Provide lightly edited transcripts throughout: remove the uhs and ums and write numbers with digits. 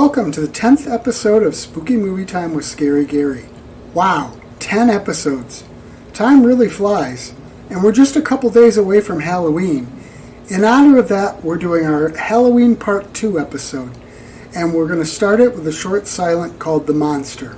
Welcome to the 10th episode of Spooky Movie Time with Scary Gary. Wow, 10 episodes. Time really flies, and we're just a couple days away from Halloween. In honor of that, we're doing our Halloween Part 2 episode, and we're going to start it with a short silent called The Monster.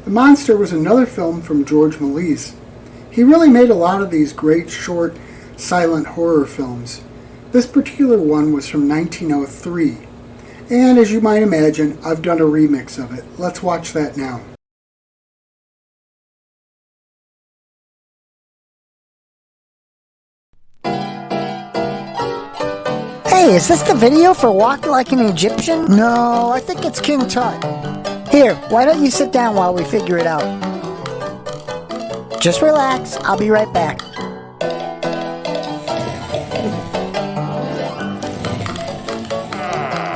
The Monster was another film from George Méliès. He really made a lot of these great short silent horror films. This particular one was from 1903. And as you might imagine, I've done a remix of it. Let's watch that now. Hey, is this the video for Walk Like an Egyptian? No, I think it's King Tut. Here, why don't you sit down while we figure it out? Just relax, I'll be right back.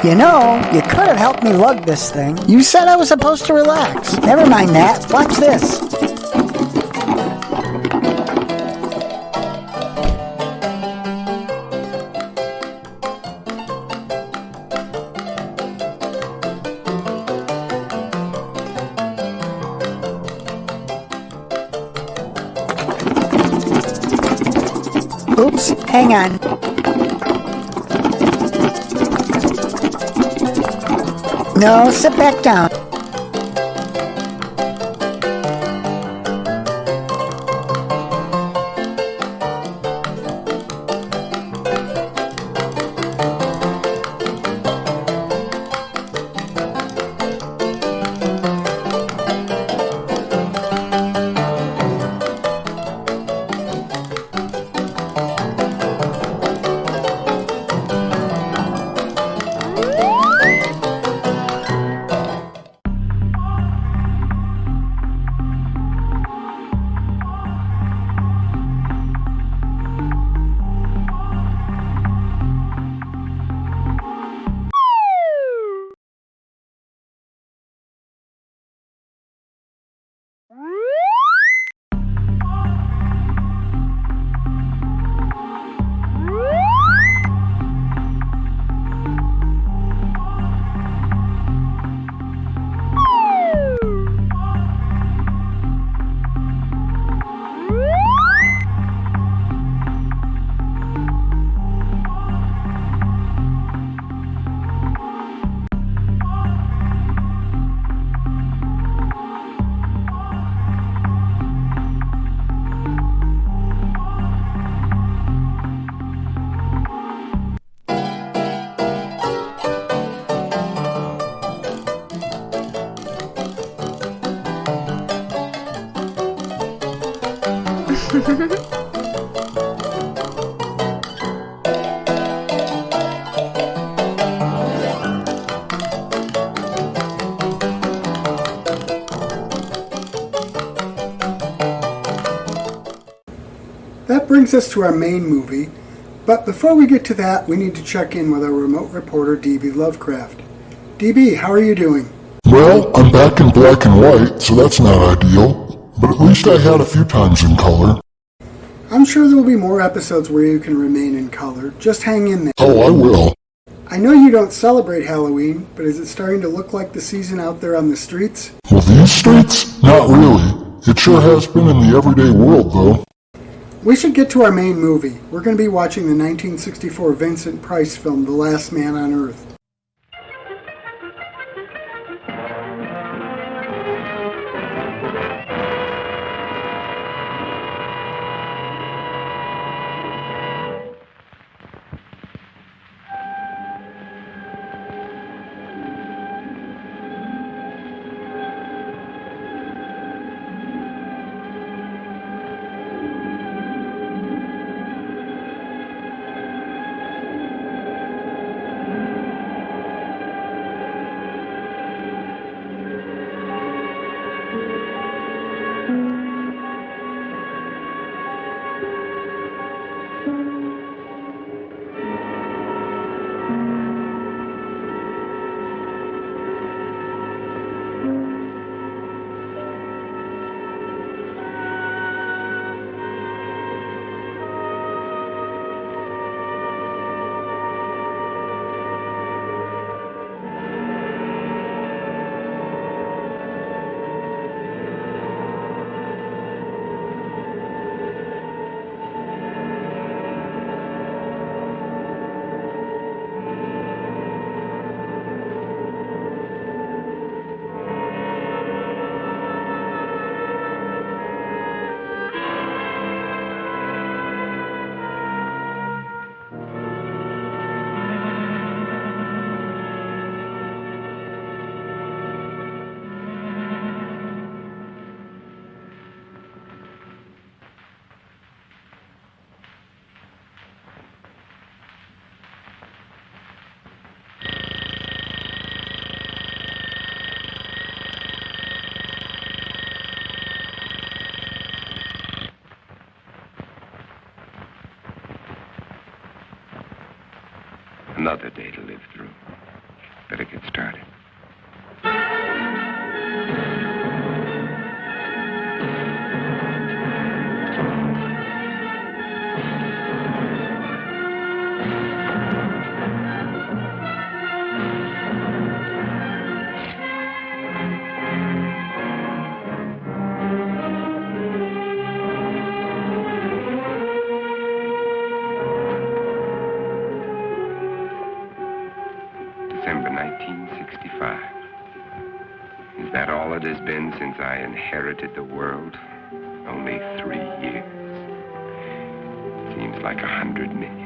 You know, you could have helped me lug this thing. You said I was supposed to relax. Never mind that, watch this. Oops, hang on. No, sit back down. brings us to our main movie, but before we get to that, we need to check in with our remote reporter, DB Lovecraft. DB, how are you doing? Well, I'm back in black and white, so that's not ideal, but at least I had a few times in color. I'm sure there will be more episodes where you can remain in color. Just hang in there. Oh, I will. I know you don't celebrate Halloween, but is it starting to look like the season out there on the streets? Well, these streets? Not really. It sure has been in the everyday world, though. We should get to our main movie. We're going to be watching the 1964 Vincent Price film, The Last Man on Earth. Another day to live through. Better get started. December 1965. Is that all it has been since I inherited the world? Only 3 years. Seems like 100 million.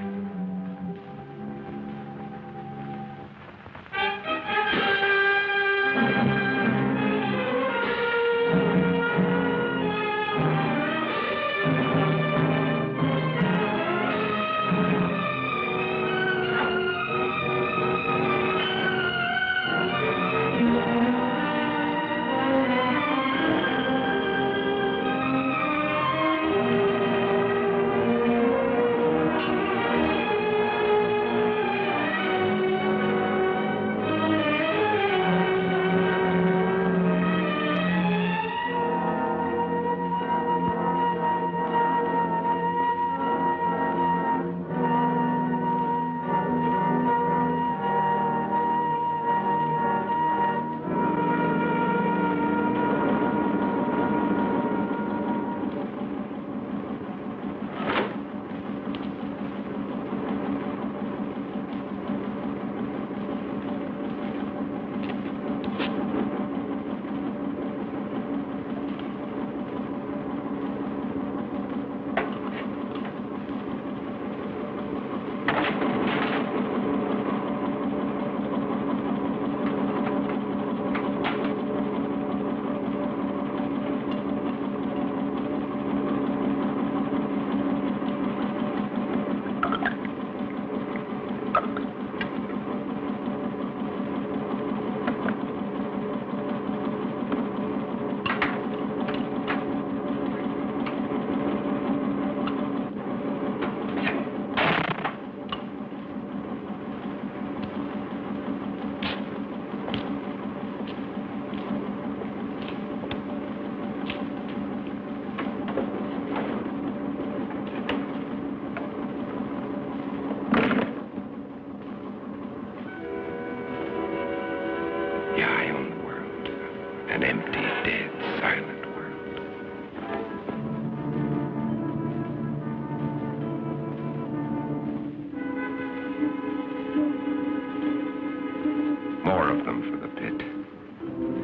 More of them for the pit.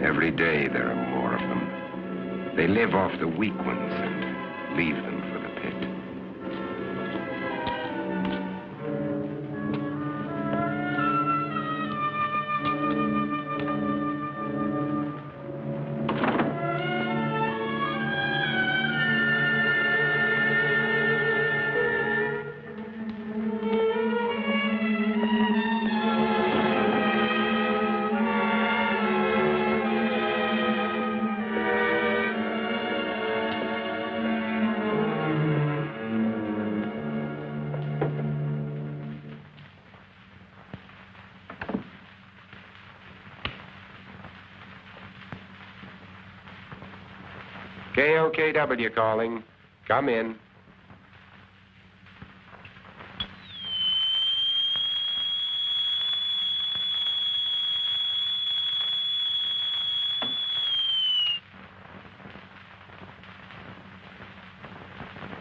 Every day there are more of them. They live off the weak ones and leave them for the pit. KOKW calling. Come in.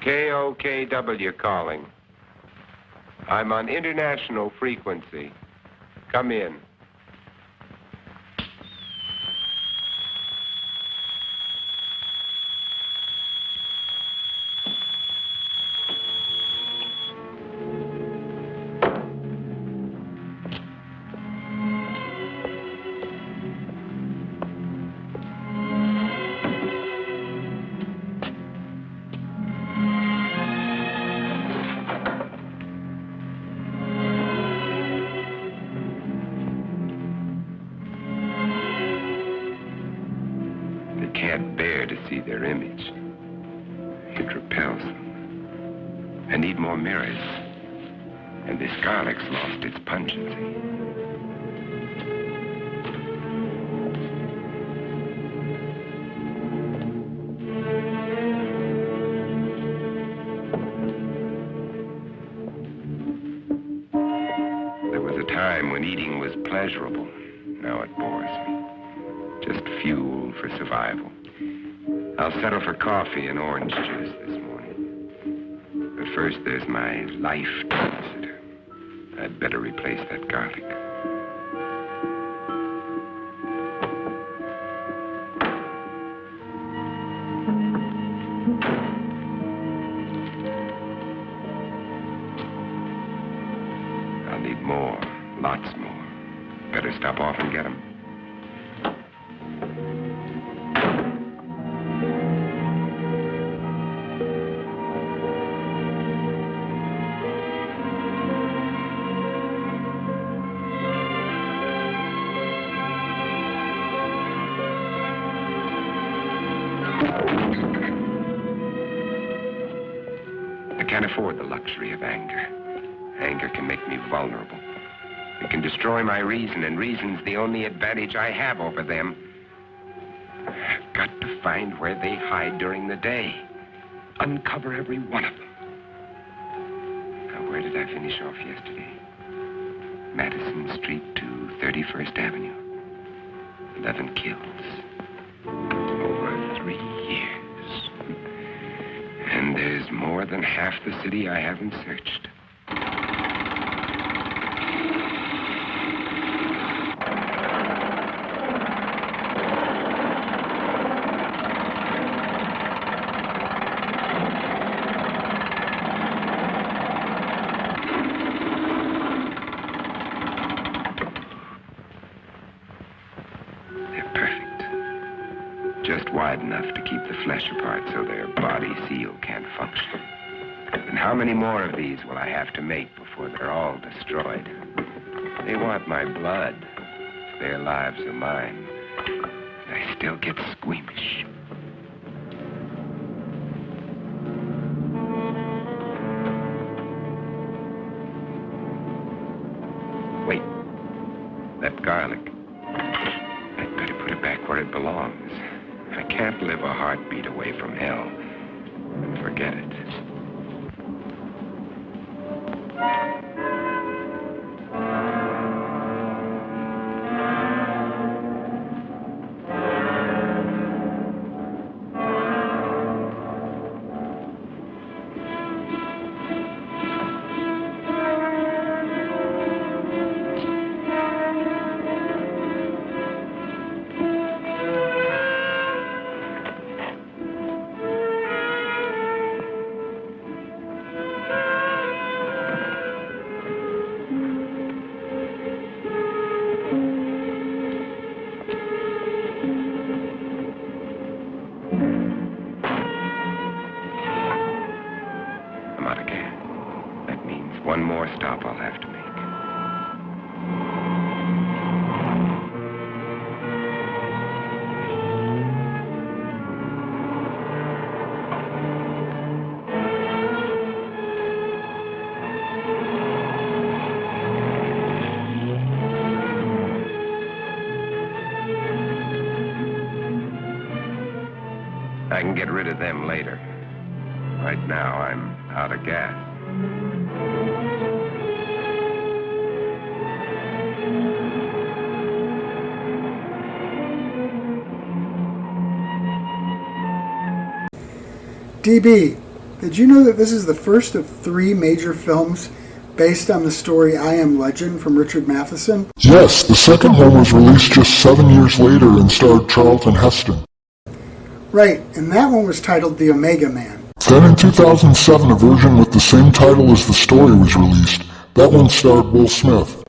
KOKW calling. I'm on international frequency. Come in. Can't bear to see their image. It repels them. I need more mirrors. And this garlic's lost its pungency. There was a time when eating was pleasurable. Now it bores me. Just fuel for survival. I'll settle for coffee and orange juice this morning. But first, there's my life to consider. I'd better replace that garlic. I'll need more, lots more. Better stop off and get them. I can't afford the luxury of anger. Anger can make me vulnerable. It can destroy my reason, and reason's the only advantage I have over them. I've got to find where they hide during the day. Uncover every one of them. Now, where did I finish off yesterday? Madison Street to 31st Avenue. 11 kills. Over 3 years. And there's more than half the city I haven't searched. They're perfect. Just wide enough to keep the flesh apart so their body seal can't function. And how many more of these will I have to make before they're all destroyed? They want my blood. Their lives are mine. And I still get squeamish. Wait. That garlic. I'd better put it back where it belongs. I can't live a heartbeat away from hell. And forget it. I can get rid of them later. Right now, I'm out of gas. DB, did you know that this is the first of 3 major films based on the story I Am Legend from Richard Matheson? Yes, the second one was released just 7 years later and starred Charlton Heston. Right, and that one was titled The Omega Man. Then in 2007, a version with the same title as the story was released. That one starred Will Smith.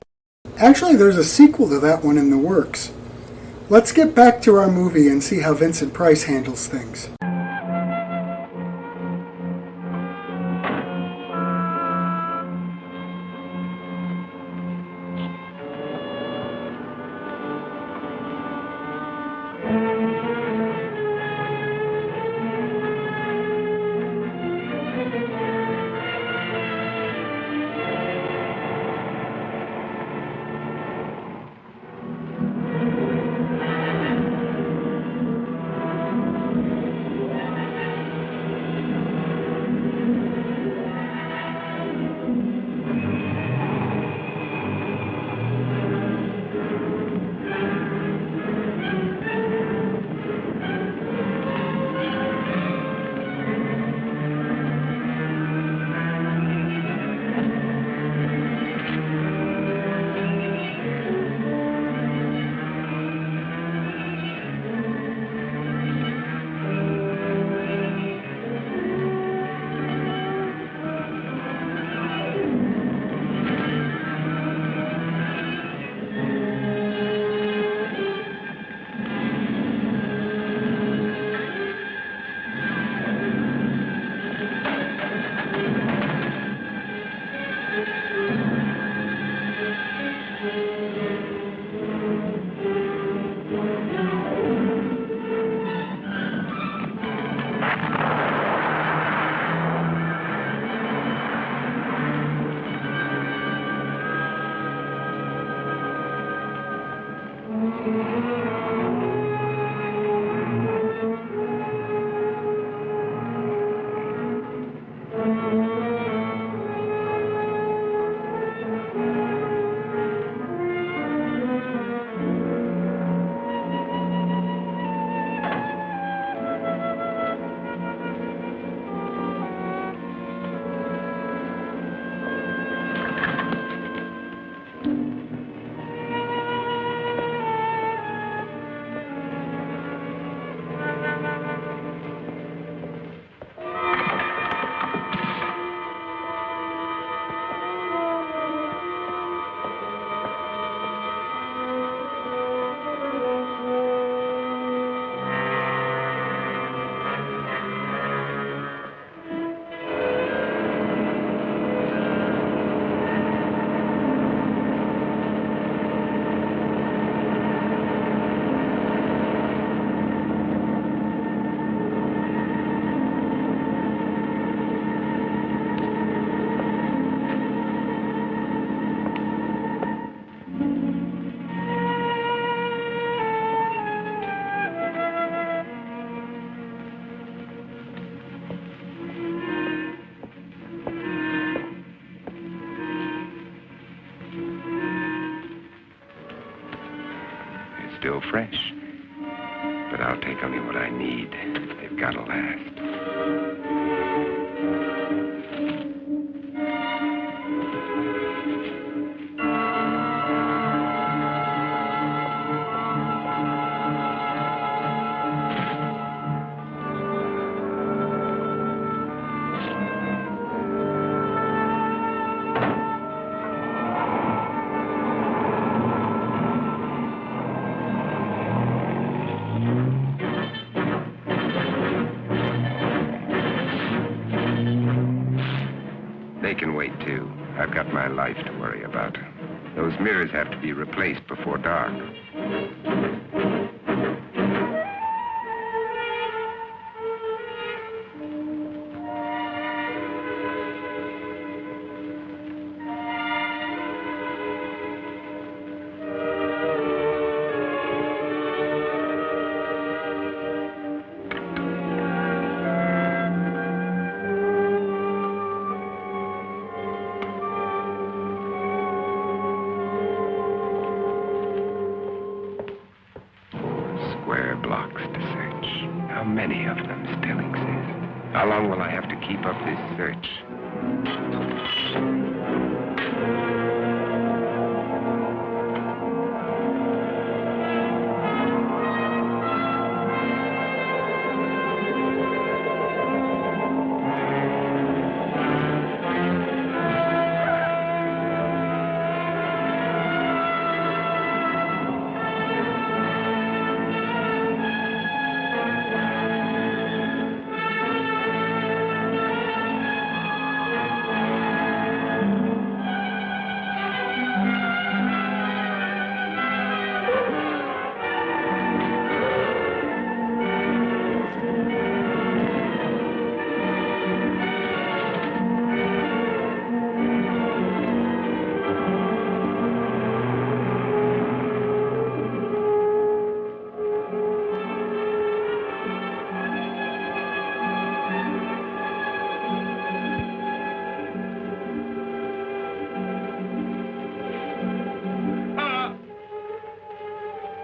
Actually, there's a sequel to that one in the works. Let's get back to our movie and see how Vincent Price handles things. Still fresh. But I'll take only what I need. They've got to last. They can wait, too. I've got my life to worry about. Those mirrors have to be replaced before dark. many of them still exist? How long will I have to keep up this search?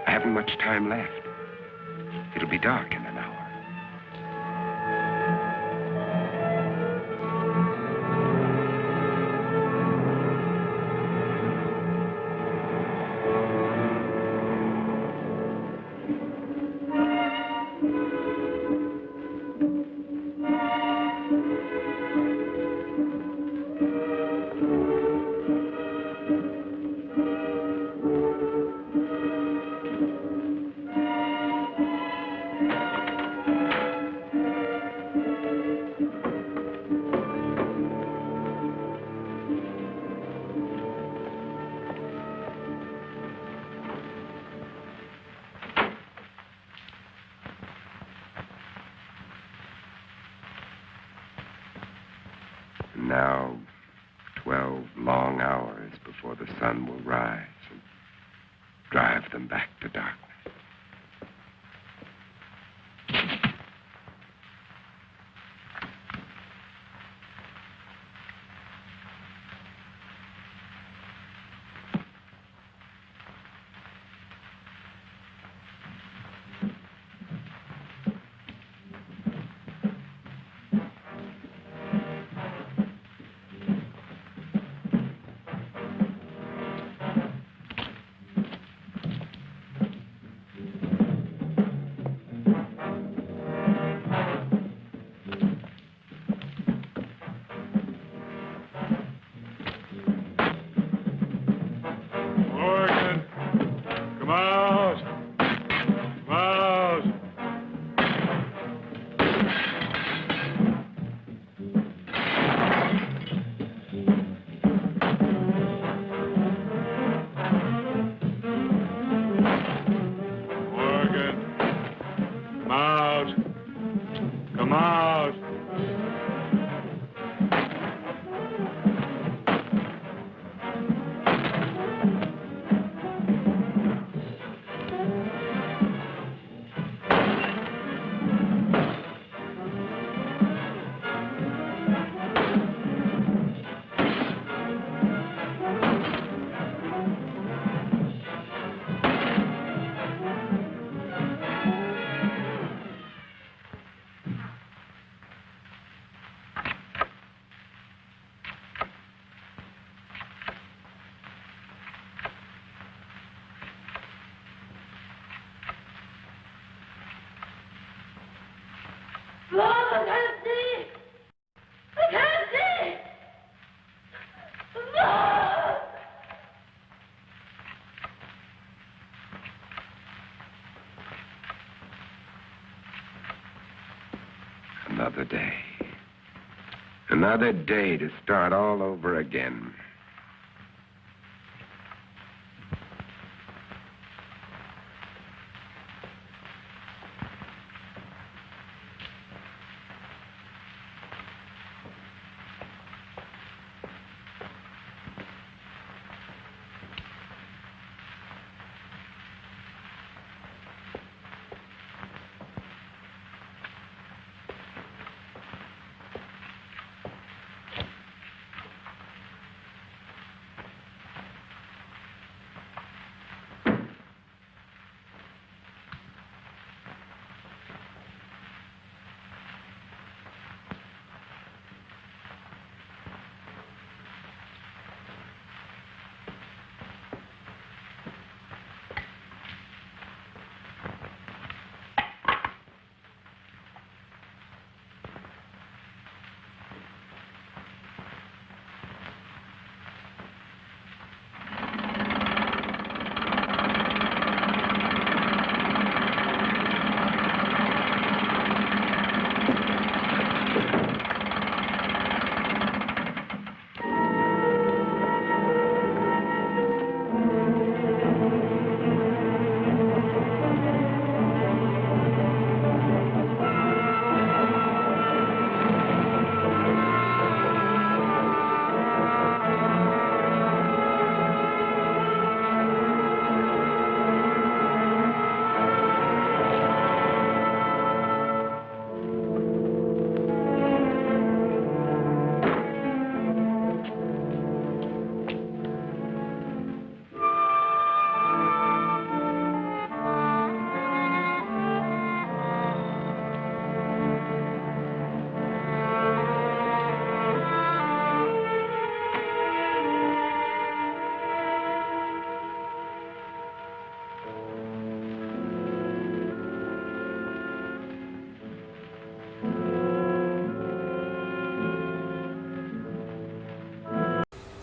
I haven't much time left. It'll be dark in an hour. Now, 12 long hours before the sun will rise and drive them back to darkness. Another day. Another day to start all over again.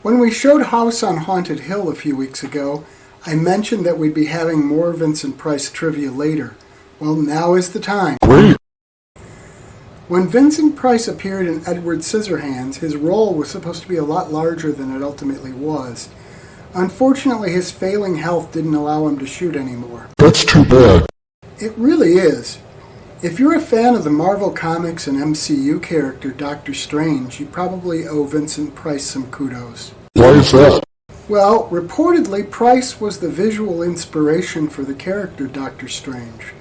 When we showed House on Haunted Hill a few weeks ago, I mentioned that we'd be having more Vincent Price trivia later. Well, now is the time. Great! When Vincent Price appeared in Edward Scissorhands, his role was supposed to be a lot larger than it ultimately was. Unfortunately, his failing health didn't allow him to shoot anymore. That's too bad. It really is. If you're a fan of the Marvel Comics and MCU character Doctor Strange, you probably owe Vincent Price some kudos. Why is that? Well, reportedly, Price was the visual inspiration for the character Doctor Strange.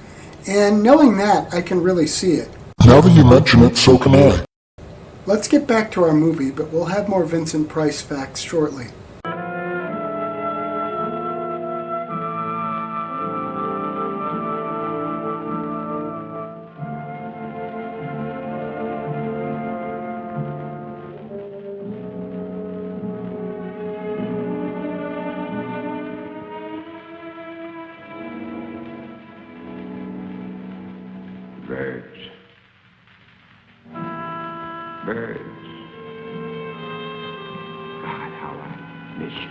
And knowing that, I can really see it. Now that you mention it, so can I. Let's get back to our movie, but we'll have more Vincent Price facts shortly. Birds. Birds. God, how I miss you.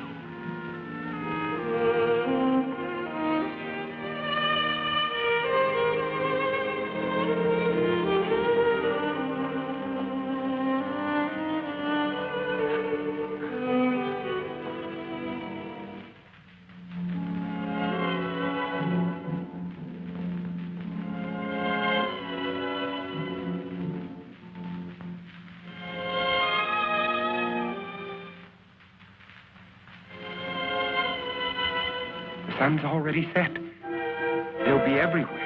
The sun's already set. They'll be everywhere.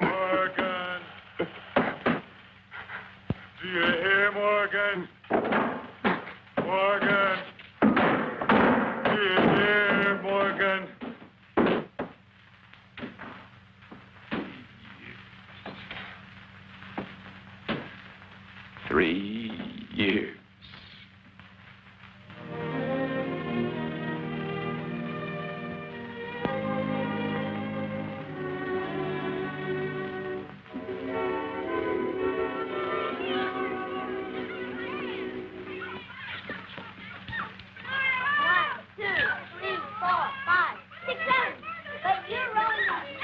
Morgan! Do you hear, Morgan? Morgan! Do you hear, Morgan? 3 years.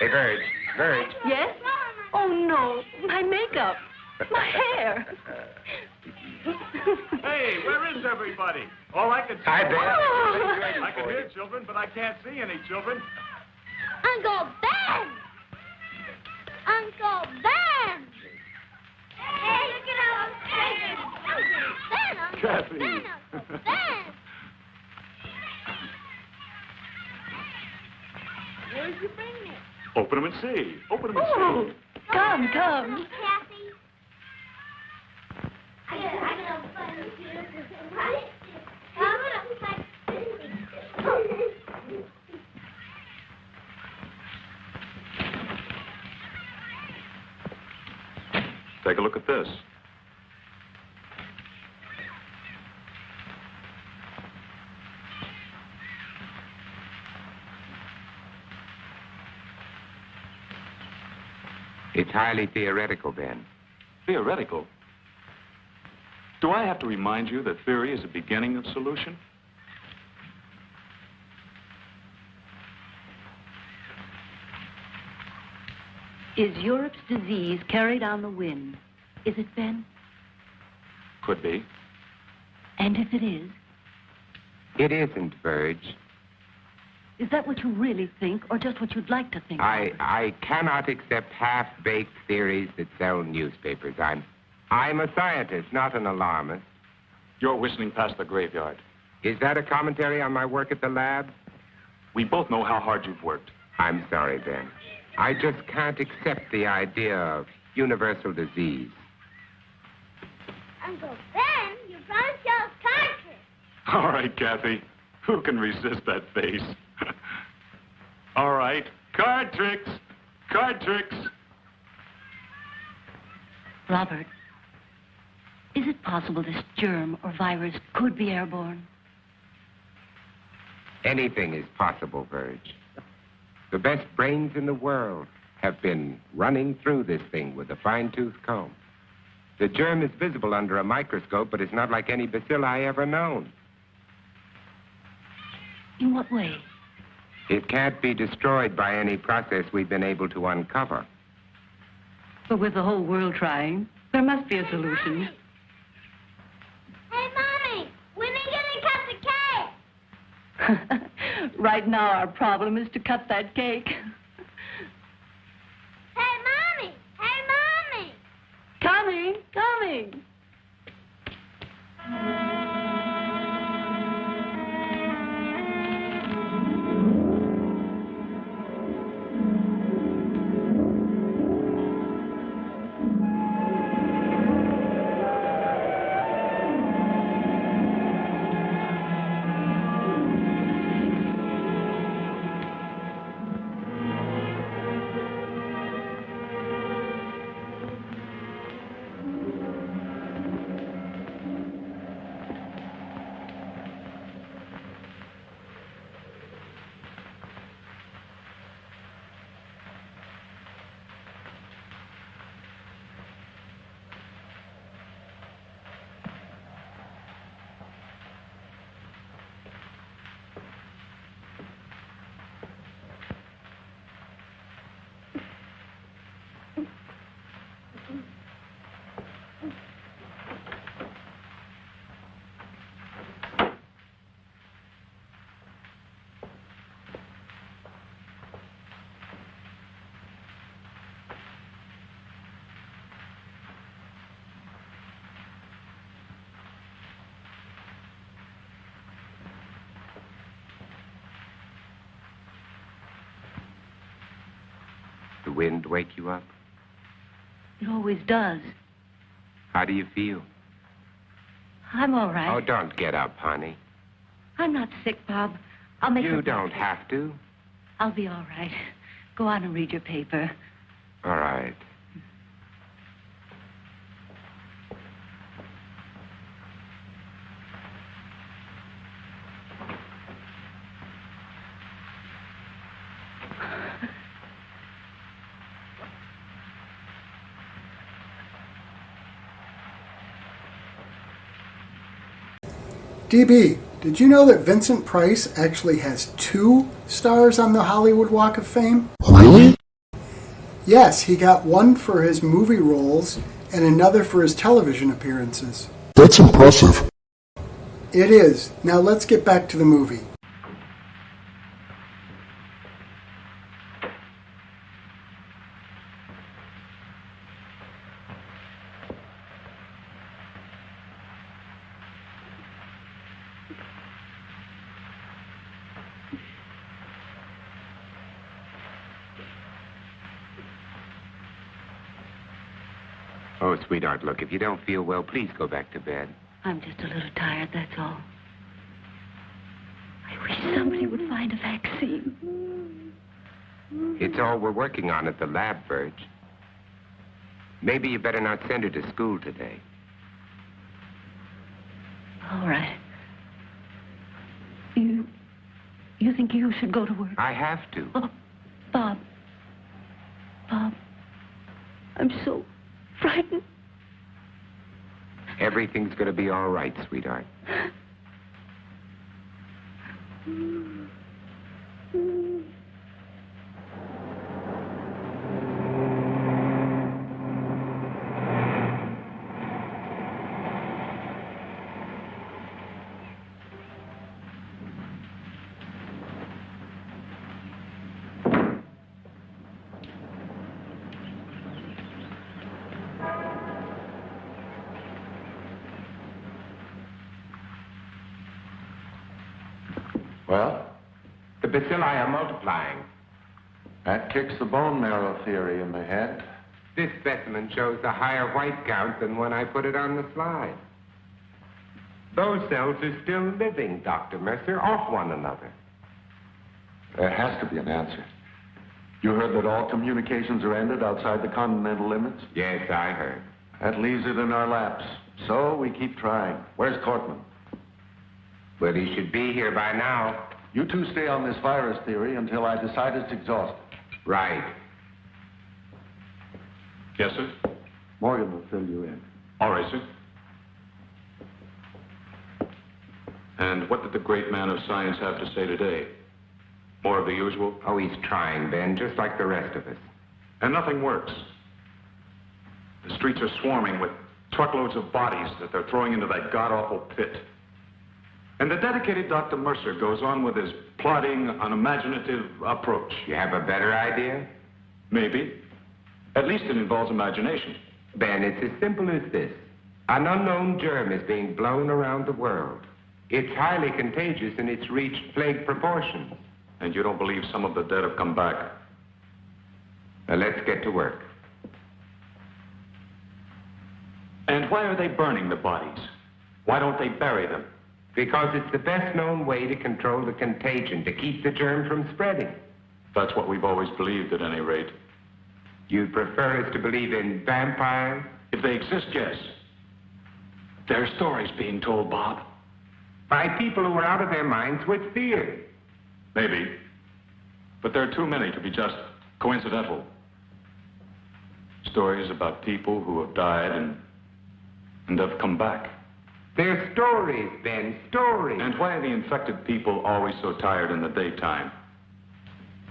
Hey, Verge. Yes? Oh, no. My makeup. My hair. Hey, where is everybody? All I can see... Hi, Ben. Oh. I can hear children, but I can't see any children. Uncle Ben! Uncle Ben! Hey, look at Uncle Ben! Kathy. Ben, Uncle Ben! Where'd you bring me? Open them and see. Open them and Oh, see. come. Kathy. I got a fun too. Take a look at this. It's highly theoretical, Ben. Theoretical. Do I have to remind you that theory is the beginning of solution? Is Europe's disease carried on the wind? Is it, Ben? Could be. And if it is, It isn't, Verge. is that what you really think, or just what you'd like to think? I cannot accept half-baked theories that sell newspapers. I'm a scientist, not an alarmist. You're whistling past the graveyard. Is that a commentary on my work at the lab? We both know how hard you've worked. I'm sorry, Ben. I just can't accept the idea of universal disease. Uncle Ben, you promised to us cartridge. All right, Kathy. Who can resist that face? All right. Card tricks. Card tricks. Robert, is it possible this germ or virus could be airborne? Anything is possible, Verge. The best brains in the world have been running through this thing with a fine-tooth comb. The germ is visible under a microscope, but it's not like any bacilli ever known. In what way? It can't be destroyed by any process we've been able to uncover. But with the whole world trying, there must be a solution. Hey, Mommy, when are you going to cut the cake? Right now, our problem is to cut that cake. Hey, Mommy! Hey, Mommy! Coming, coming. The wind wake you up? It always does. How do you feel? I'm all right. Oh, don't get up, honey. I'm not sick, Bob. I'll make You a don't breakfast. have to. I'll be all right. Go on and read your paper. All right. DB, did you know that Vincent Price actually has 2 stars on the Hollywood Walk of Fame? Really? Yes, he got one for his movie roles and another for his television appearances. That's impressive. It is. Now let's get back to the movie. Oh, sweetheart, look, if you don't feel well, please go back to bed. I'm just a little tired, that's all. I wish somebody would find a vaccine. It's all we're working on at the lab, Virg. Maybe you better not send her to school today. All right. You think you should go to work? I have to. Oh, Bob. Bob. I'm so frightened. Everything's going to be all right, sweetheart. Well, The bacilli are multiplying. that kicks the bone marrow theory in the head. This specimen shows a higher white count than when I put it on the slide. Those cells are still living, Dr. Mercer, off one another. There has to be an answer. You heard that all communications are ended outside the continental limits? Yes, I heard. That leaves it in our laps. So we keep trying. Where's Cortman? But he should be here by now. You two stay on this virus theory until I decide it's exhausted. Right. Yes, sir? Morgan will fill you in. All right, sir. And what did the great man of science have to say today? More of the usual? Oh, he's trying, Ben, just like the rest of us. And nothing works. The streets are swarming with truckloads of bodies that they're throwing into that god-awful pit. And the dedicated Dr. Mercer goes on with his plodding, unimaginative approach. You have a better idea? Maybe. At least it involves imagination. Ben, it's as simple as this. An unknown germ is being blown around the world. It's highly contagious and it's reached plague proportions. And you don't believe some of the dead have come back? Now, let's get to work. And why are they burning the bodies? Why don't they bury them? Because it's the best known way to control the contagion, to keep the germ from spreading. That's what we've always believed, at any rate. You'd prefer us to believe in vampires? If they exist, yes. There are stories being told, Bob. By people who are out of their minds with fear. Maybe. But there are too many to be just coincidental. Stories about people who have died and have come back. They're stories, Ben, stories. And why are the infected people always so tired in the daytime?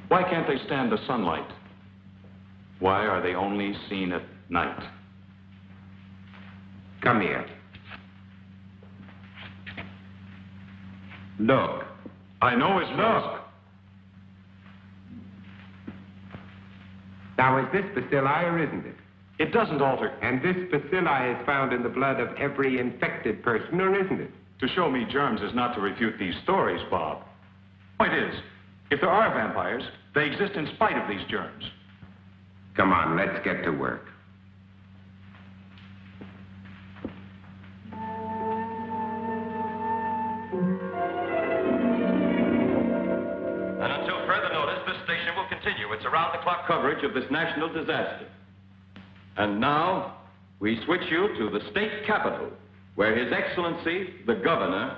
Why can't they stand the sunlight? Why are they only seen at night? Come here. Look. I know it's Look. Now, is this bacilli or isn't it? It doesn't alter. And this bacilli is found in the blood of every infected person, or isn't it? To show me germs is not to refute these stories, Bob. Point is, if there are vampires, they exist in spite of these germs. Come on, let's get to work. And until further notice, this station will continue its around-the-clock coverage of this national disaster. And now, we switch you to the state capitol, where His Excellency, the Governor,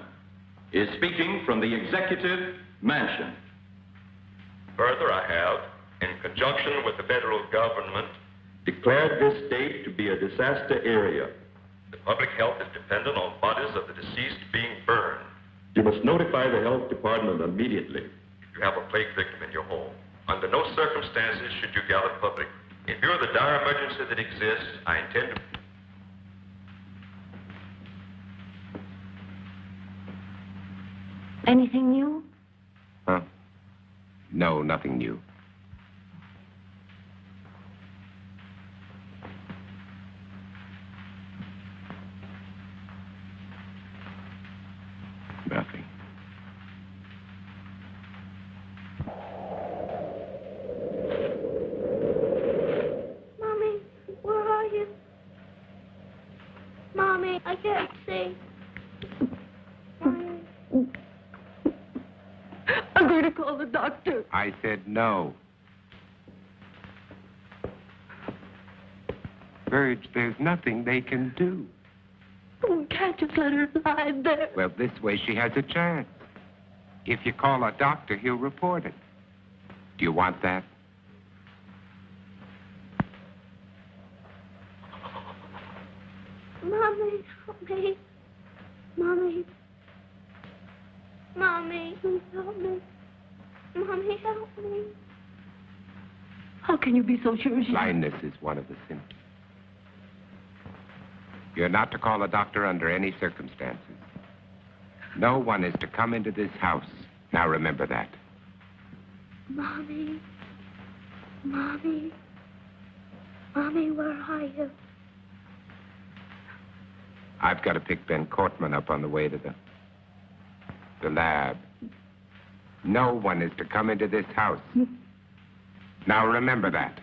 is speaking from the Executive Mansion. Further, I have, in conjunction with the federal government, declared this state to be a disaster area. The public health is dependent on bodies of the deceased being burned. You must notify the health department immediately. If you have a plague victim in your home, under no circumstances should you gather public. In view of the dire emergency that exists, I intend to... Anything new? Huh? No, nothing new. Nothing. Mommy, where are you? Mommy, I can't see. Mommy. I'm going to call the doctor. I said no. Verge, there's nothing they can do. We can't just let her lie there. Well, this way she has a chance. If you call a doctor, he'll report it. Do you want that? Mommy, help me. Mommy. Mommy, please help me. Mommy, help me. How can you be so sure she... Blindness is one of the symptoms. You're not to call a doctor under any circumstances. No one is to come into this house. Now remember that. Mommy. Mommy. Mommy, where are you? I've got to pick Ben Cortman up on the way to the lab. No one is to come into this house. Now remember that.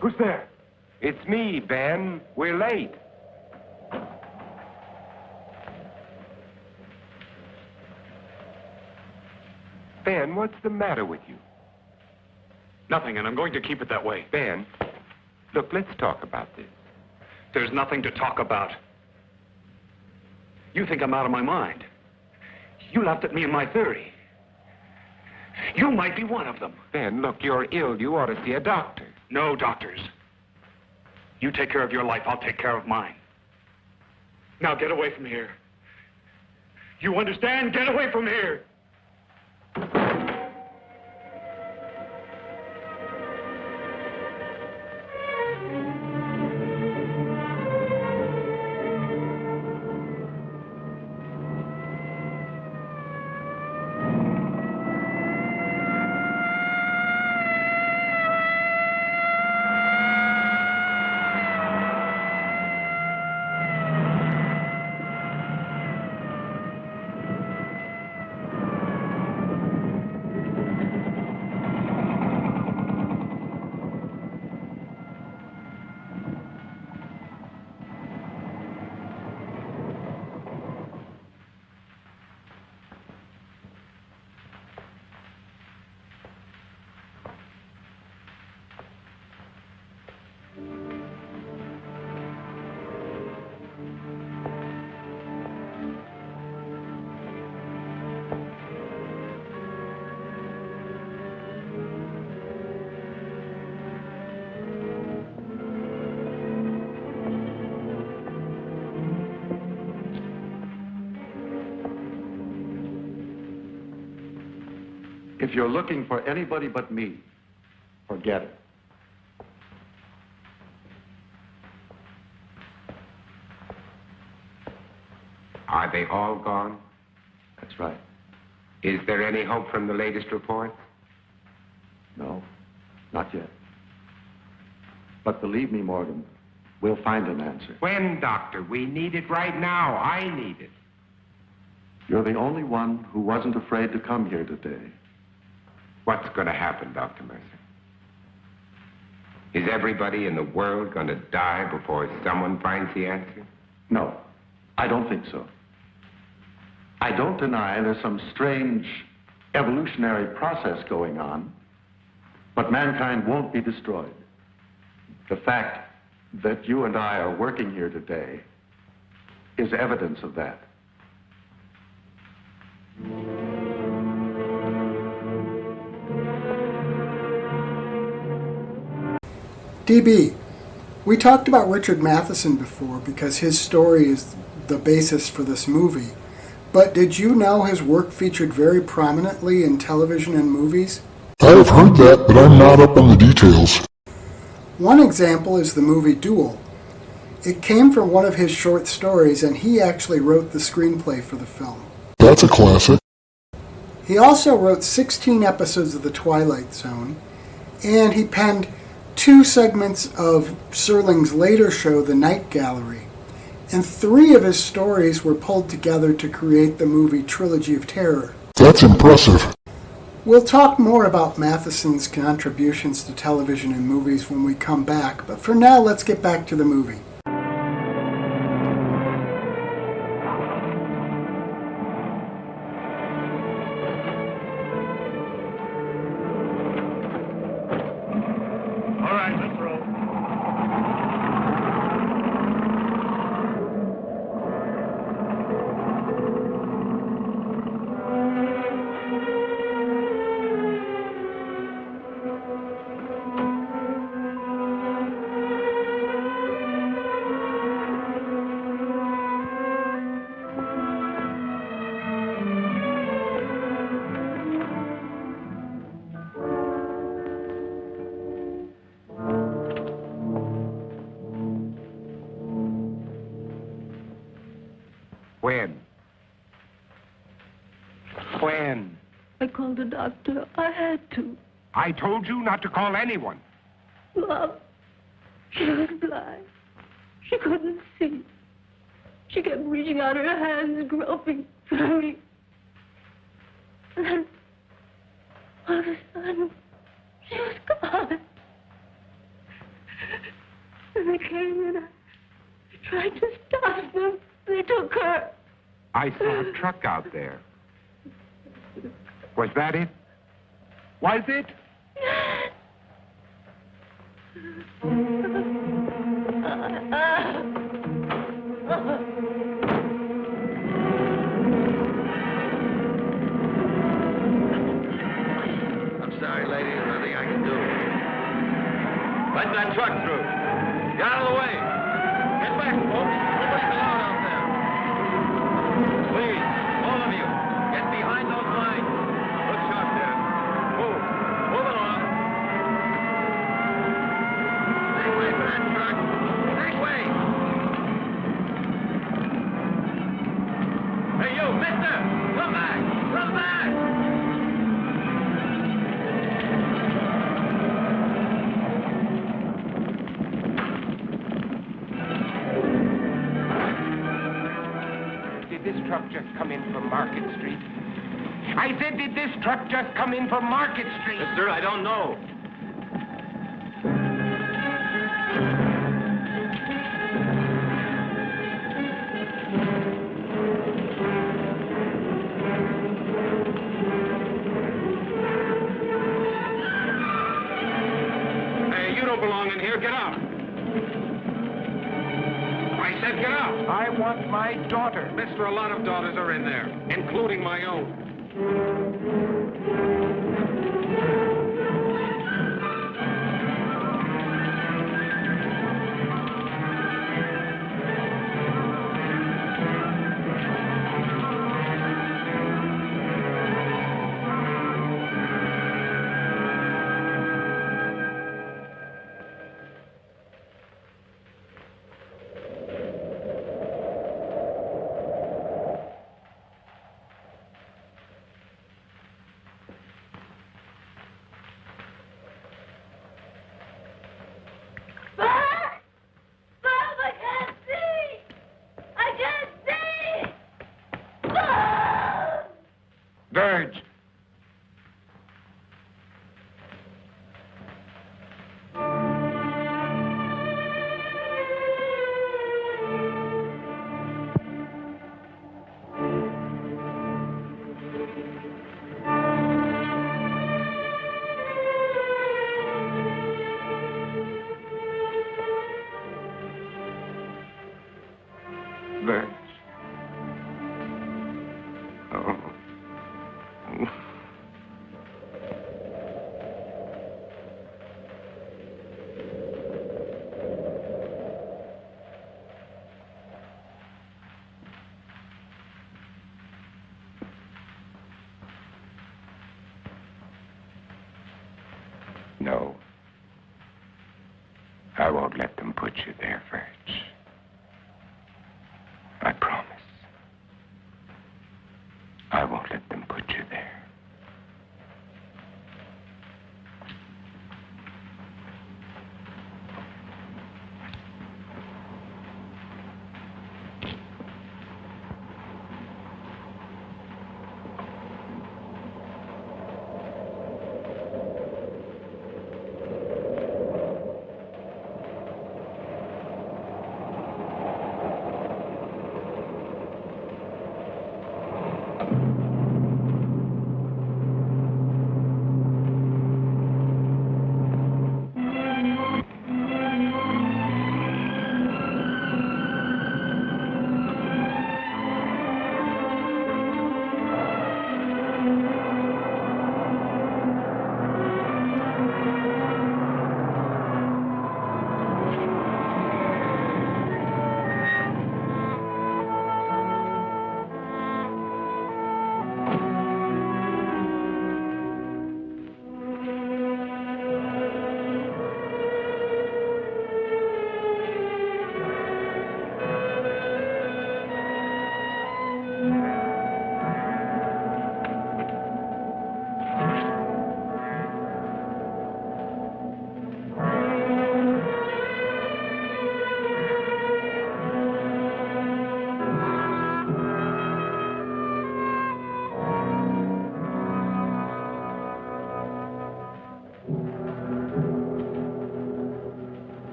Who's there? It's me, Ben. We're late. Ben, what's the matter with you? Nothing, and I'm going to keep it that way. Ben, look, let's talk about this. There's nothing to talk about. You think I'm out of my mind. You laughed at me and my theory. You might be one of them. Ben, look, you're ill. You ought to see a doctor. No doctors. You take care of your life, I'll take care of mine. Now get away from here. You understand? Get away from here. If you're looking for anybody but me, forget it. Are they all gone? That's right. Is there any hope from the latest report? No, not yet. But believe me, Morgan, we'll find an answer. When, Doctor? We need it right now. I need it. You're the only one who wasn't afraid to come here today. What's going to happen, Dr. Mercer? Is everybody in the world going to die before someone finds the answer? No, I don't think so. I don't deny there's some strange evolutionary process going on, but mankind won't be destroyed. The fact that you and I are working here today is evidence of that. DB, we talked about Richard Matheson before because his story is the basis for this movie. But did you know his work featured very prominently in television and movies? I have heard that, but I'm not up on the details. One example is the movie Duel. It came from one of his short stories, and he actually wrote the screenplay for the film. That's a classic. He also wrote 16 episodes of The Twilight Zone, and he penned 2 segments of Serling's later show, The Night Gallery. And 3 of his stories were pulled together to create the movie Trilogy of Terror. That's impressive. We'll talk more about Matheson's contributions to television and movies when we come back, but for now, let's get back to the movie. All right, let's roll. When? When? I called the doctor. I had to. I told you not to call anyone. Mom, she was blind. She couldn't see. She kept reaching out her hands, groping for me. And then, all of a sudden, she was gone. And they came and I tried to stop them. They took her. I saw a truck out there. Was that it? Was it? I'm sorry, lady. There's nothing I can do. Let that truck through. Get out of the way. Get back, folks. Nobody's allowed out there. Please, all of you, get behind those lines. Look sharp there. Move. Move along. Make way for that truck. Make way. Hey, you, mister. Come back. Come back. Did this truck just come in from Market Street? I said, did this truck just come in from Market Street? Mister, I don't know. Hey, you don't belong in here. Get out. I said get out. I want my daughter. Mister, a lot of daughters are in there, including my own. No. I won't let them put you there, Virg. I promise. I won't let them put you there.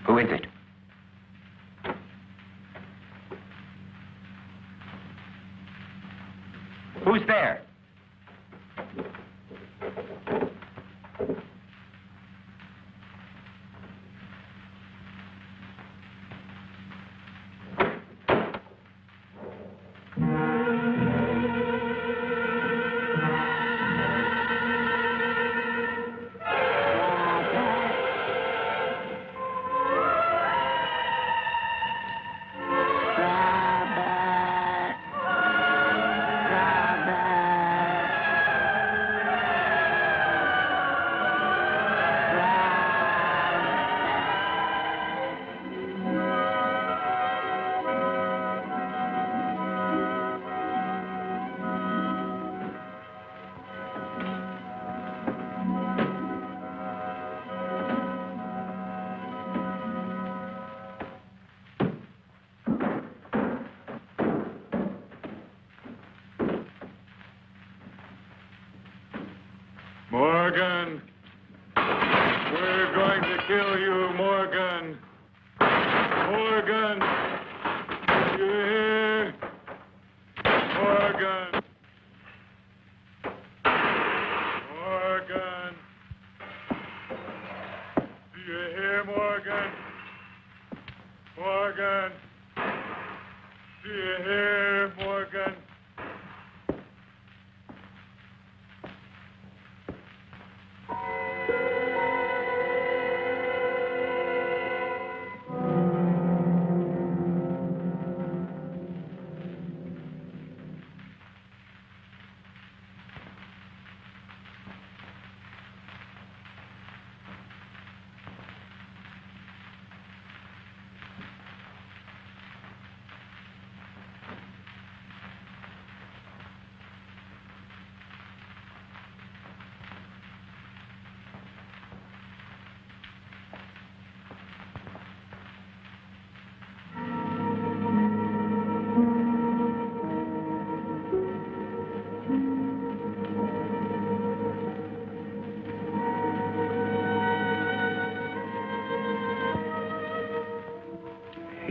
Who is it? Who's there? Morgan! We're going to kill you, Morgan! Morgan! You hear? Morgan! Morgan! Do you hear, Morgan? Morgan! Do you hear, Morgan?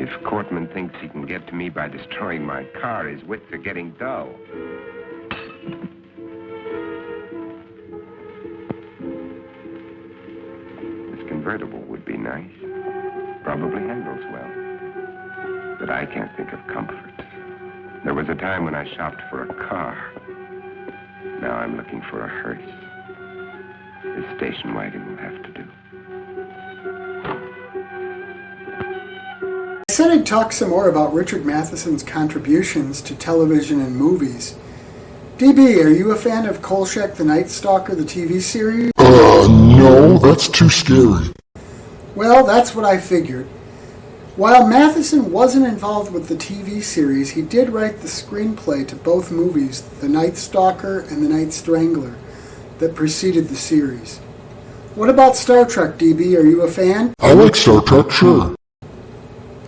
If Cortman thinks he can get to me by destroying my car, his wits are getting dull. This convertible would be nice. Probably handles well. But I can't think of comfort. There was a time when I shopped for a car. Now I'm looking for a hearse. This station wagon will have to do. I said I'd talk some more about Richard Matheson's contributions to television and movies. DB, are you a fan of Kolchak the Night Stalker, the TV series? No, that's too scary. Well, that's what I figured. While Matheson wasn't involved with the TV series, he did write the screenplay to both movies, The Night Stalker and The Night Strangler, that preceded the series. What about Star Trek, DB? Are you a fan? I like Star Trek, sure.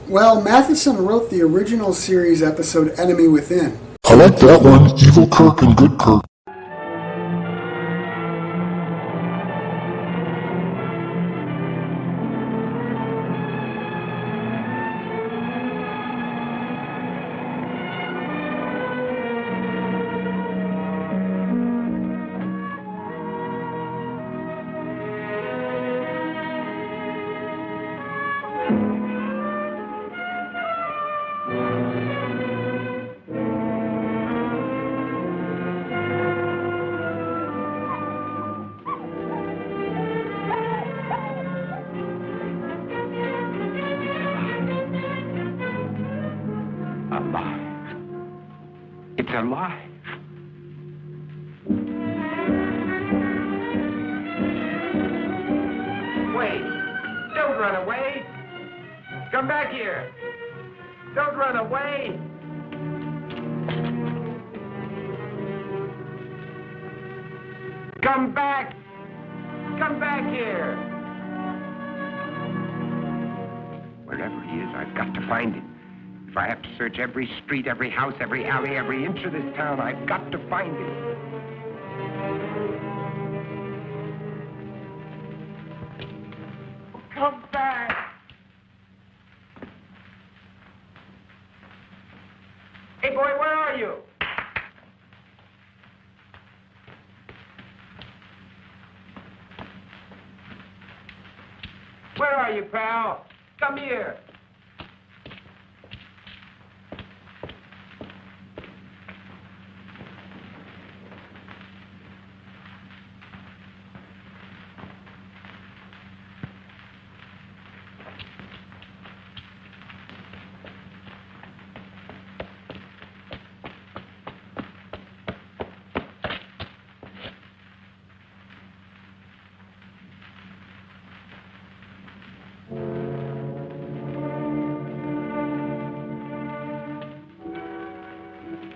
Well, Matheson wrote the original series episode Enemy Within. I like that one, Evil Kirk and Good Kirk. Alive. It's alive. Wait! Don't run away! Come back here! Don't run away! Come back! Come back here! Wherever he is, I've got to find him. If I have to search every street, every house, every alley, every inch of this town, I've got to find him. Come back! Hey, boy, where are you? Where are you, pal? Come here.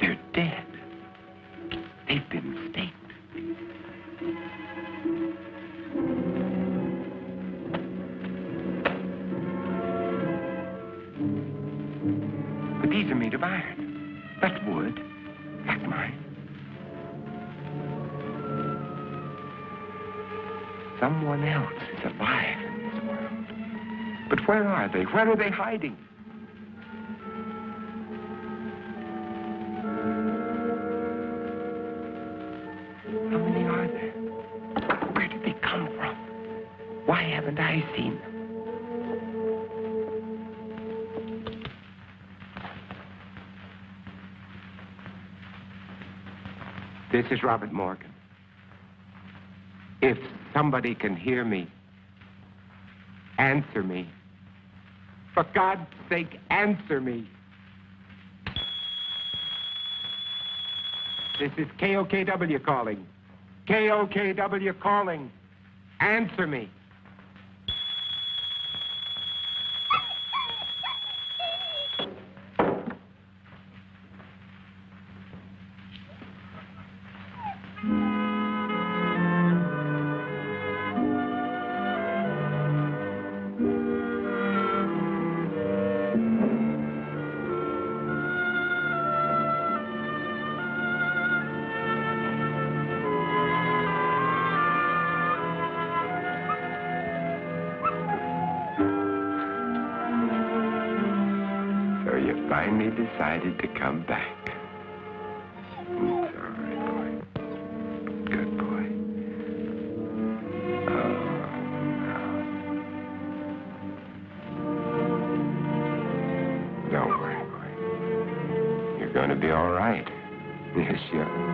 They're dead. They've been staked. But these are made of iron. That's wood. That's mine. Someone else is alive in this world. But where are they? Where are they hiding? How many are there? Where did they come from? Why haven't I seen them? This is Robert Morgan. If somebody can hear me, answer me. For God's sake, answer me. This is KOKW calling. KOKW calling. Answer me. finally decided to come back. It's all right, boy. Good boy. Oh, no. Don't worry, boy. You're going to be all right. Yes, you are.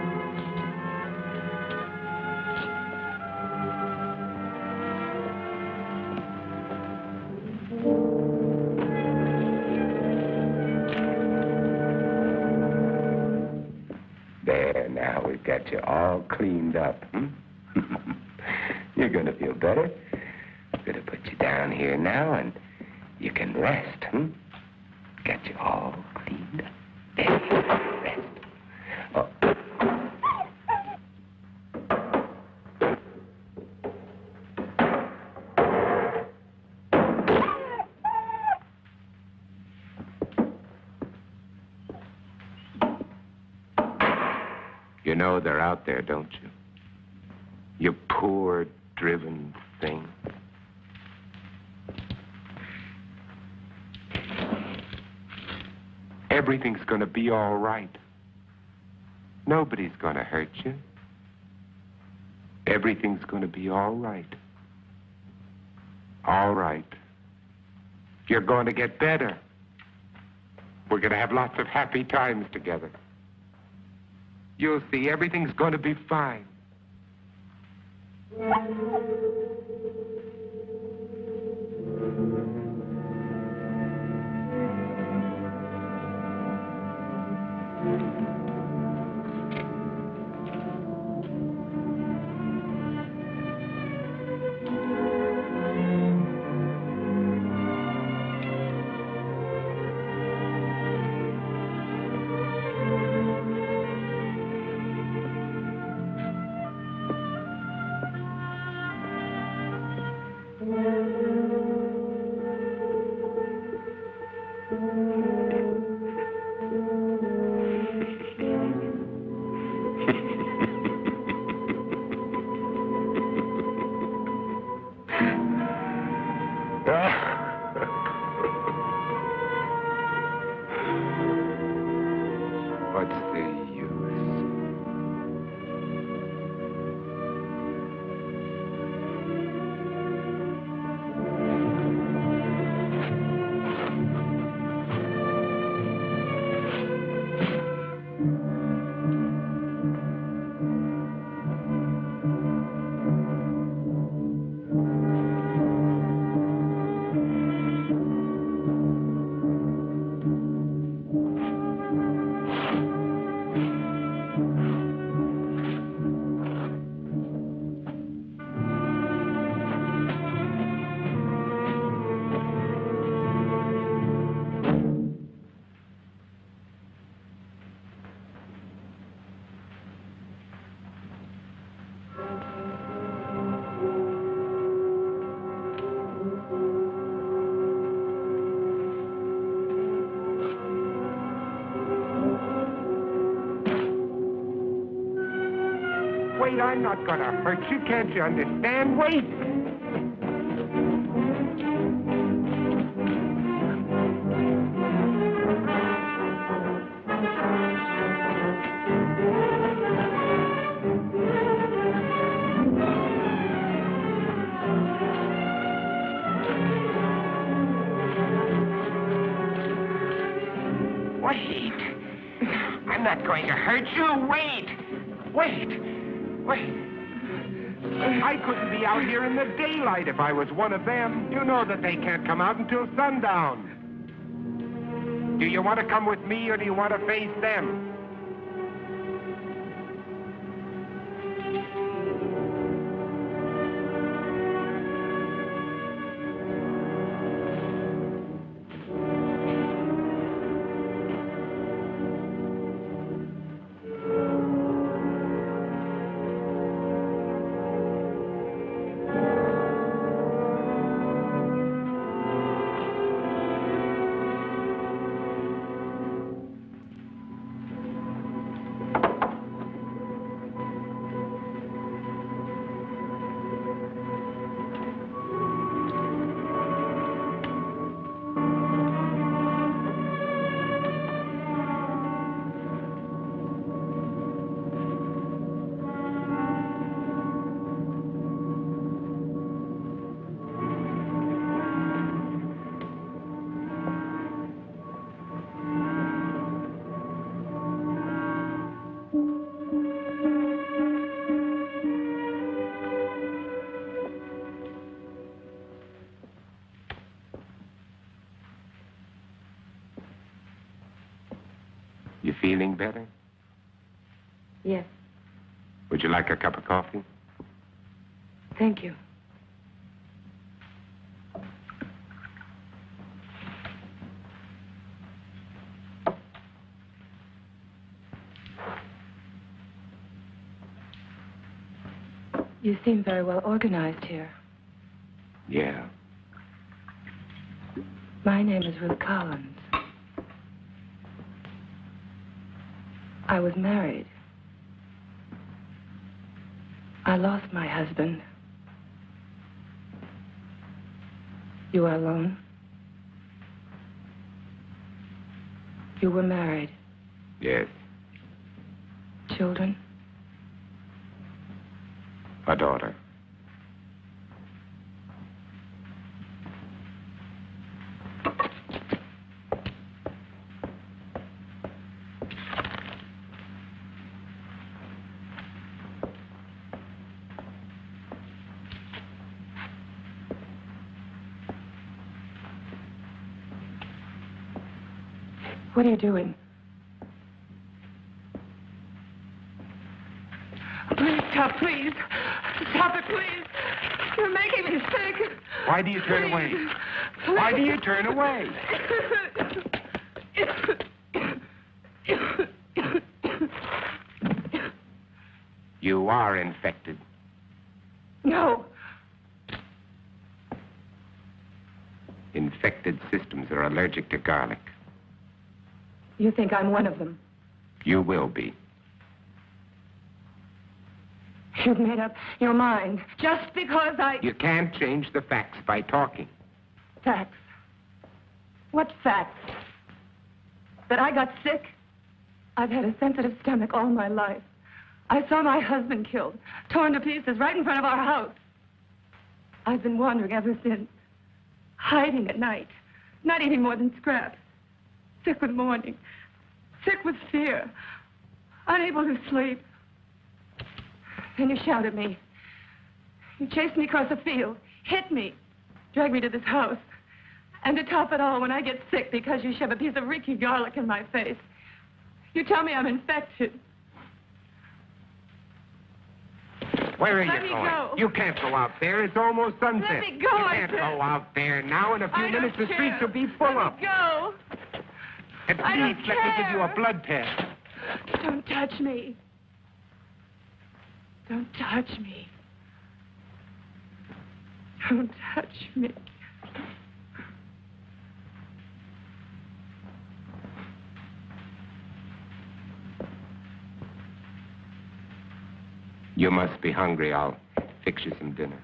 There, now we've got you all cleaned up. You're going to feel better. I'm going to put you down here now, and you can rest. Got you all cleaned up. There you go. Rest. Oh. You know they're out there, don't you? You poor, driven thing. Everything's going to be all right. Nobody's going to hurt you. Everything's going to be all right. All right. You're going to get better. We're going to have lots of happy times together. You'll see, everything's going to be fine. What's the use? Wait, I'm not gonna hurt you. Can't you understand? Wait! Wait! I'm not going to hurt you. Wait! Wait! Wait. I couldn't be out here in the daylight if I was one of them. You know that they can't come out until sundown. Do you want to come with me or do you want to face them? You feeling better? Yes, Would you like a cup of coffee? thank you. You seem very well organized here. Yeah. My name is Ruth Collins. I was married. I lost my husband. You are alone? You were married. Yes. Children? A daughter. What are you doing? Please stop, please. Stop it, please. You're making me sick. Why do you turn away? Please. Why do you turn away? You are infected. No. Infected systems are allergic to garlic. You think I'm one of them? You will be. You've made up your mind just because I... You can't change the facts by talking. Facts? What facts? That I got sick? I've had a sensitive stomach all my life. I saw my husband killed, torn to pieces right in front of our house. I've been wandering ever since, hiding at night, not eating more than scraps, sick with mourning, sick with fear, unable to sleep. Then you shout at me. You chased me across the field, hit me, dragged me to this house. And to top it all, when I get sick because you shove a piece of reeky garlic in my face, you tell me I'm infected. Where are Let you me going? go. You can't go out there. It's almost sunset. Let me go, You I can't said. go out there now. In a few I minutes, the don't streets care. will be full Let up. me go. At I don't least let me give you a care. blood test. Don't touch me. Don't touch me. Don't touch me. You must be hungry. I'll fix you some dinner.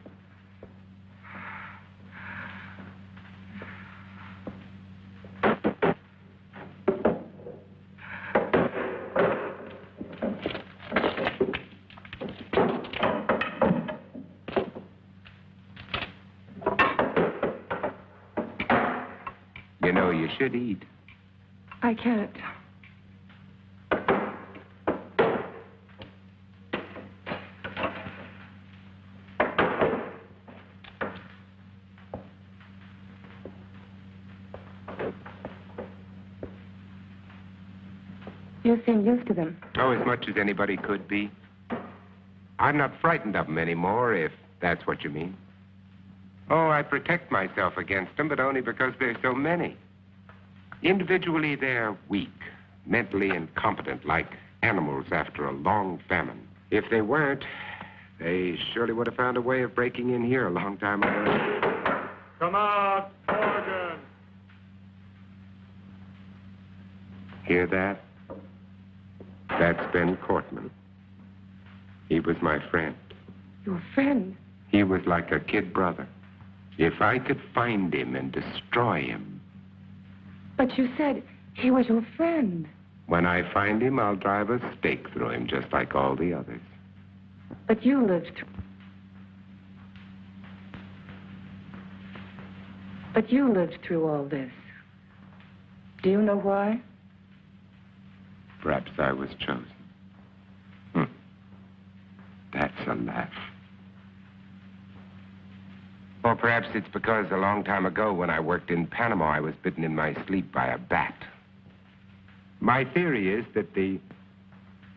You know, you should eat. I can't. You seem used to them. Oh, as much as anybody could be. I'm not frightened of them anymore, if that's what you mean. Oh, I protect myself against them, but only because there's so many. Individually, they're weak, mentally incompetent, like animals after a long famine. If they weren't, they surely would have found a way of breaking in here a long time ago. Come out, Morgan. Hear that? That's Ben Cortman. He was my friend. Your friend? He was like a kid brother. If I could find him and destroy him. But you said he was your friend. When I find him, I'll drive a stake through him just like all the others. But you lived through... But you lived through all this. Do you know why? Perhaps I was chosen. That's a laugh. Or perhaps it's because a long time ago when I worked in Panama, I was bitten in my sleep by a bat. My theory is that the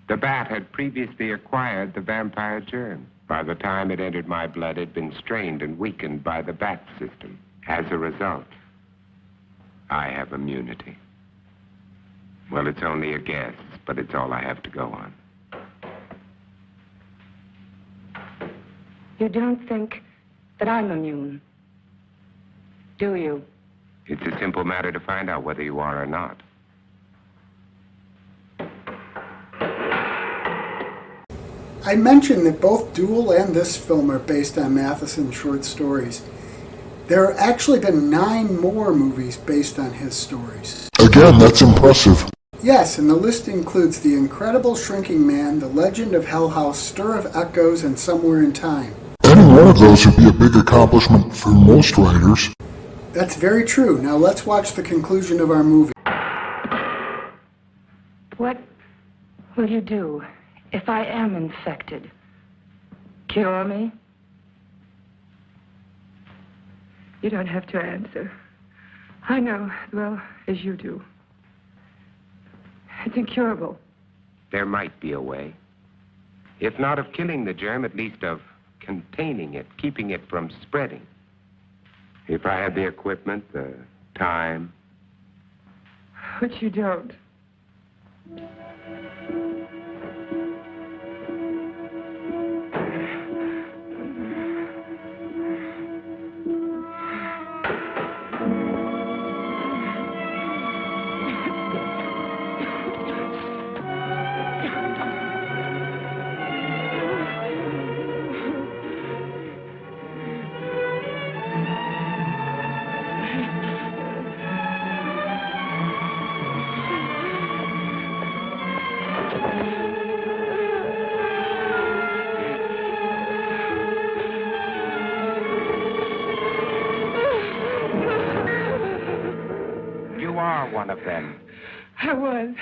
bat had previously acquired the vampire germ. By the time it entered my blood, it had been strained and weakened by the bat system. As a result, I have immunity. Well, it's only a guess, but it's all I have to go on. You don't think that I'm immune, do you? It's a simple matter to find out whether you are or not. I mentioned that both Duel and this film are based on Matheson's short stories. There have actually been 9 more movies based on his stories. Again, that's impressive. Yes, and the list includes The Incredible Shrinking Man, The Legend of Hell House, Stir of Echoes, and Somewhere in Time. Any one of those would be a big accomplishment for most writers. That's very true. Now let's watch the conclusion of our movie. What will you do if I am infected? Cure me? You don't have to answer. I know as well as you do. It's incurable. There might be a way. If not of killing the germ, at least of containing it, keeping it from spreading. If I had the equipment, the time. But you don't. One of them. I was.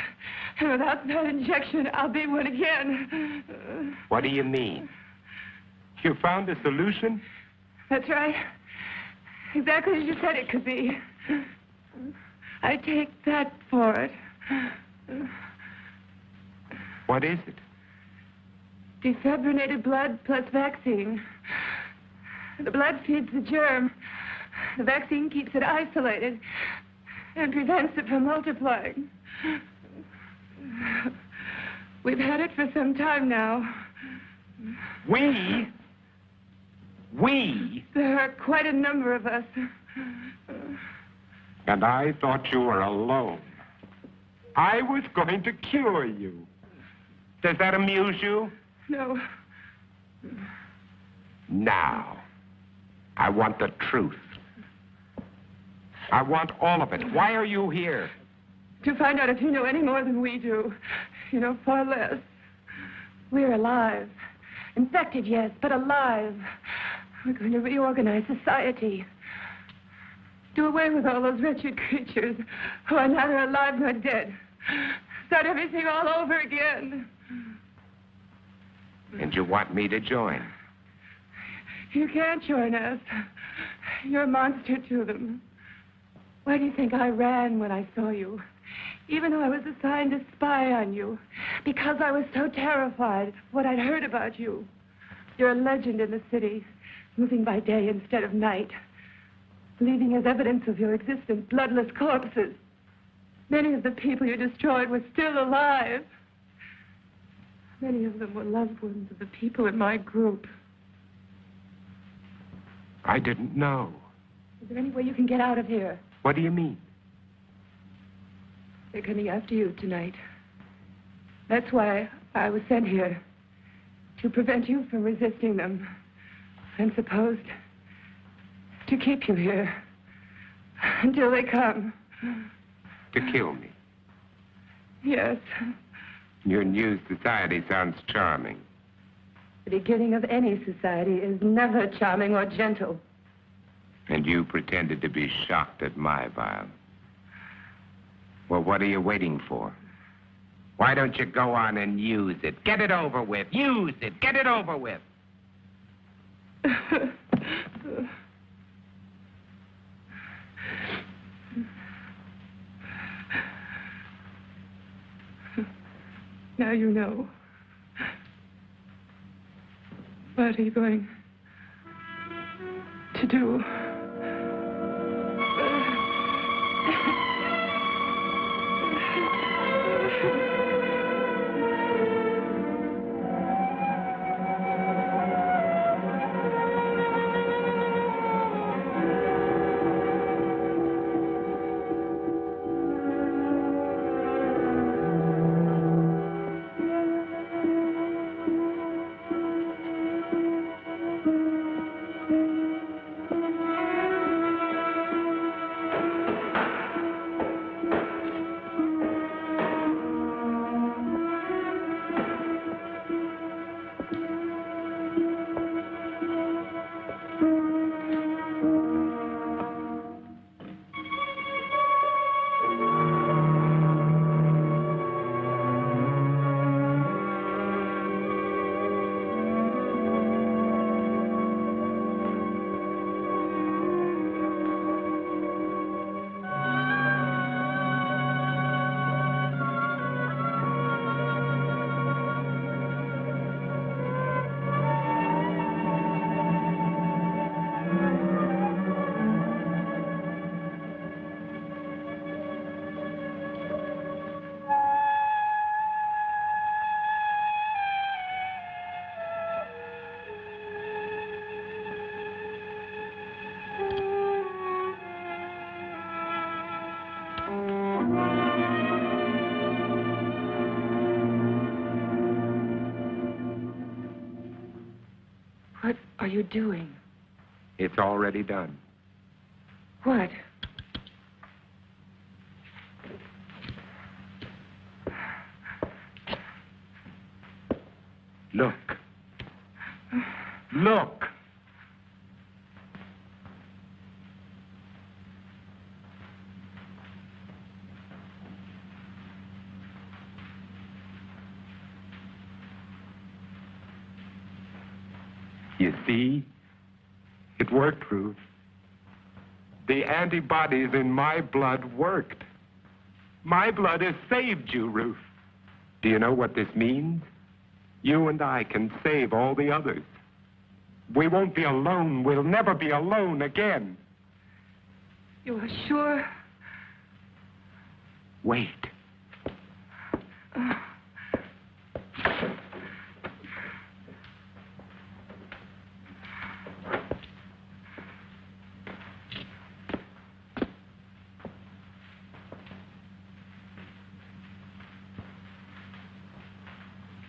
And without that injection, I'll be one again. What do you mean? You found a solution? That's right. Exactly as you said it could be. I take that for it. What is it? Defibrinated blood plus vaccine. The blood feeds the germ. The vaccine keeps it isolated and prevents it from multiplying. We've had it for some time now. We? There are quite a number of us. And I thought you were alone. I was going to cure you. Does that amuse you? No. Now, I want the truth. I want all of it. Why are you here? To find out if you know any more than we do. You know far less. We're alive. Infected, yes, but alive. We're going to reorganize society. Do away with all those wretched creatures who are neither alive nor dead. Start everything all over again. And you want me to join? You can't join us. You're a monster to them. Why do you think I ran when I saw you? Even though I was assigned to spy on you. Because I was so terrified of what I'd heard about you. You're a legend in the city, moving by day instead of night. Leaving as evidence of your existence bloodless corpses. Many of the people you destroyed were still alive. Many of them were loved ones of the people in my group. I didn't know. Is there any way you can get out of here? What do you mean? They're coming after you tonight. That's why I was sent here. To prevent you from resisting them. And supposed to keep you here. Until they come. To kill me? Yes. Your new society sounds charming. The beginning of any society is never charming or gentle. And you pretended to be shocked at my violence. Well, what are you waiting for? Why don't you go on and use it? Get it over with. Use it. Get it over with. Now you know. What are you going to do? What are you doing? It's already done. What? Look. Look. You see? It worked, Ruth. The antibodies in my blood worked. My blood has saved you, Ruth. Do you know what this means? You and I can save all the others. We won't be alone. We'll never be alone again. You are sure? Wait.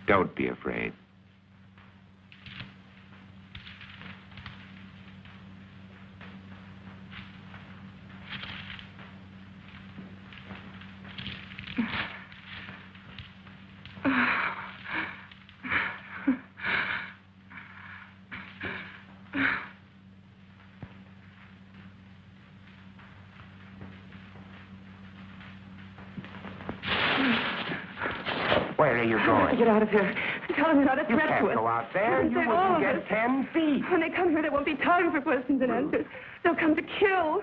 Don't be afraid. Where are you going? Get out of here. Tell them you're not a You threat can't to us. go out there. You Say all wouldn't of get us. 10 feet. When they come here, there won't be time for questions and answers. They'll come to kill.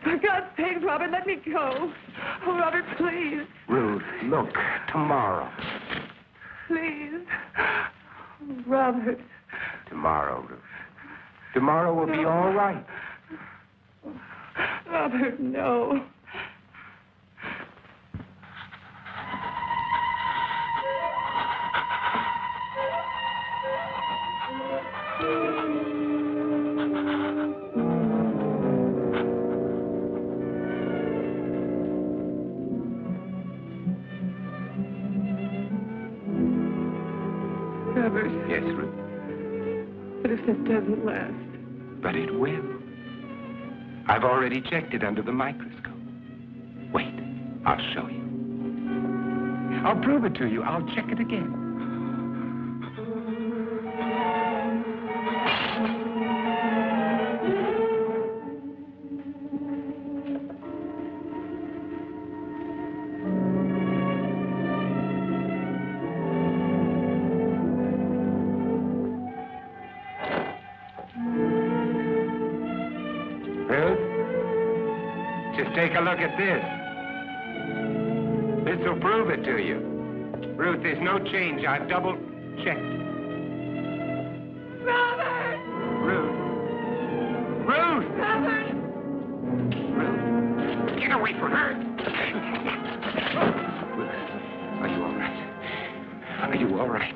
For God's sake, Robert, let me go. Oh, Robert, please. Ruth, look, tomorrow. Please. Oh, Robert. Tomorrow, Ruth. Tomorrow will be all right. Robert, no. Robert. Yes, Ruth. But if this doesn't last? But it will. I've already checked it under the microscope. Wait, I'll show you. I'll prove it to you. I'll check it again. Just take a look at this. This will prove it to you. Ruth, there's no change. I've double-checked. Robert! Ruth. Ruth! Robert! Ruth. Get away from her! Are you all right? Are you all right?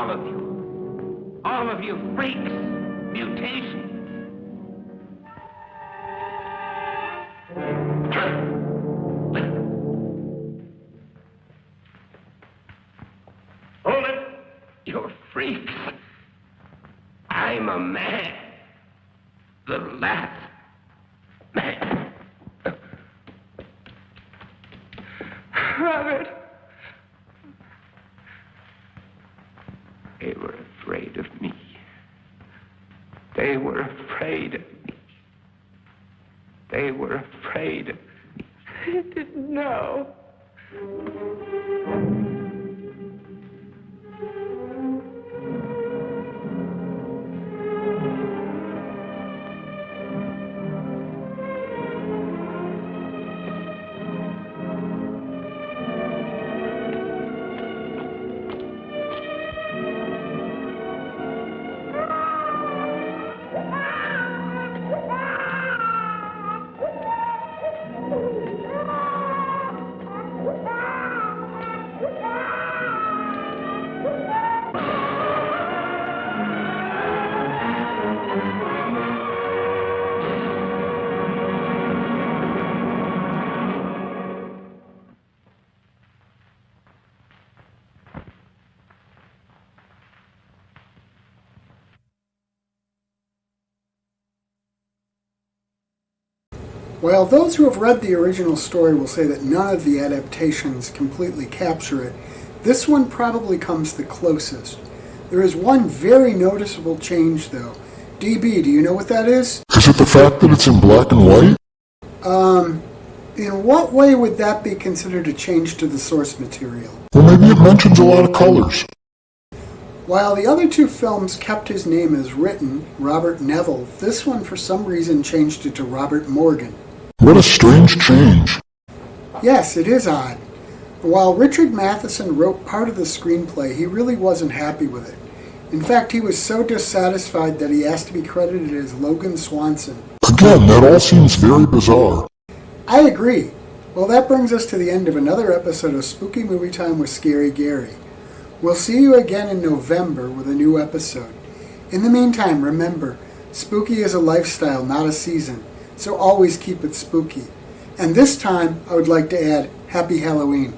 All of you. All of you freaks. Mutation. Hold it! You're freaks. I'm a man. The last man. Robert. They were afraid of me. They were afraid of me. They were afraid of me. I didn't know. While those who have read the original story will say that none of the adaptations completely capture it, this one probably comes the closest. There is one very noticeable change, though. DB, do you know what that is? Is it the fact that it's in black and white? In what way would that be considered a change to the source material? Well, maybe it mentions a lot of colors. While the other two films kept his name as written, Robert Neville, this one for some reason changed it to Robert Morgan. What a strange change. Yes, it is odd. While Richard Matheson wrote part of the screenplay, he really wasn't happy with it. In fact, he was so dissatisfied that he asked to be credited as Logan Swanson. Again, that all seems very bizarre. I agree. Well, that brings us to the end of another episode of Spooky Movie Time with Scary Gary. We'll see you again in November with a new episode. In the meantime, remember, spooky is a lifestyle, not a season, so always keep it spooky. And this time, I would like to add, Happy Halloween.